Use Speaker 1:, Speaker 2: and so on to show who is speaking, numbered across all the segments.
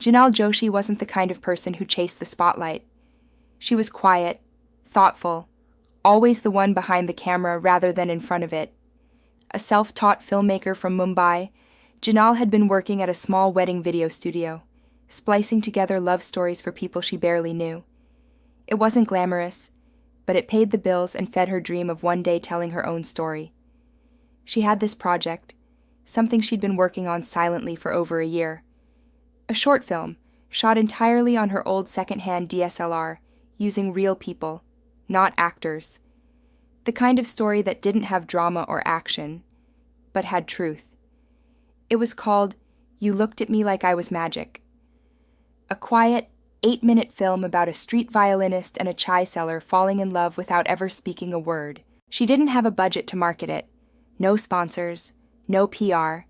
Speaker 1: Jinal Joshi wasn't the kind of person who chased the spotlight. She was quiet, thoughtful, always the one behind the camera rather than in front of it. A self-taught filmmaker from Mumbai, Jinal had been working at a small wedding video studio, splicing together love stories for people she barely knew. It wasn't glamorous, but it paid the bills and fed her dream of one day telling her own story. She had this project, something she'd been working on silently for over a year. A short film, shot entirely on her old second-hand DSLR, using real people, not actors. The kind of story that didn't have drama or action, but had truth. It was called You Looked at Me Like I Was Magic. A quiet, 8-minute film about a street violinist and a chai seller falling in love without ever speaking a word. She didn't have a budget to market it. No sponsors, no PR.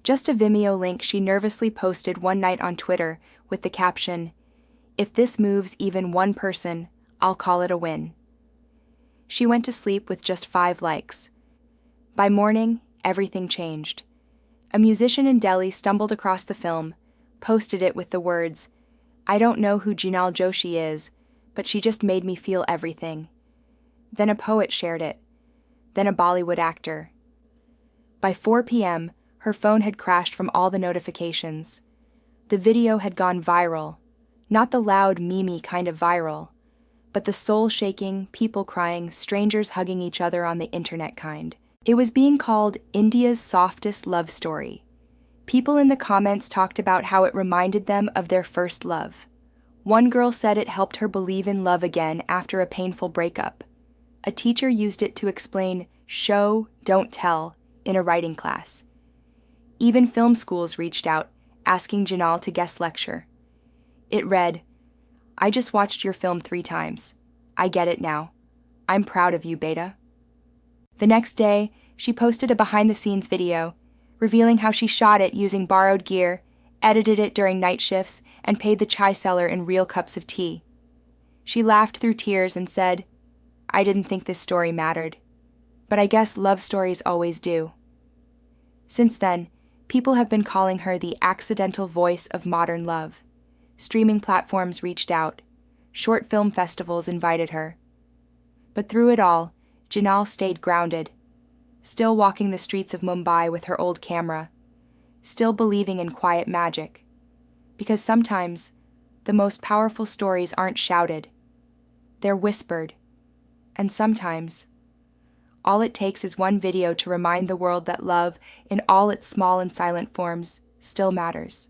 Speaker 1: Just a Vimeo link she nervously posted one night on Twitter with the caption, "If this moves even one person, I'll call it a win." She went to sleep with just 5 likes. By morning, everything changed. A musician in Delhi stumbled across the film, posted it with the words, "I don't know who Jinal Joshi is, but she just made me feel everything." Then a poet shared it. Then a Bollywood actor. By 4 p.m., her phone had crashed from all the notifications. The video had gone viral. Not the loud, memey kind of viral, but the soul-shaking, people-crying, strangers hugging each other on the internet kind. It was being called India's softest love story. People in the comments talked about how it reminded them of their first love. One girl said it helped her believe in love again after a painful breakup. A teacher used it to explain show, don't tell in a writing class. Even film schools reached out, asking Jinal to guest lecture. It read, "I just watched your film 3 times. I get it now. I'm proud of you, beta." The next day, she posted a behind-the-scenes video, revealing how she shot it using borrowed gear, edited it during night shifts, and paid the chai seller in real cups of tea. She laughed through tears and said, "I didn't think this story mattered. But I guess love stories always do." Since then, people have been calling her the accidental voice of modern love. Streaming platforms reached out. Short film festivals invited her. But through it all, Jinal stayed grounded, still walking the streets of Mumbai with her old camera, still believing in quiet magic. Because sometimes, the most powerful stories aren't shouted. They're whispered. And sometimes, all it takes is one video to remind the world that love, in all its small and silent forms, still matters.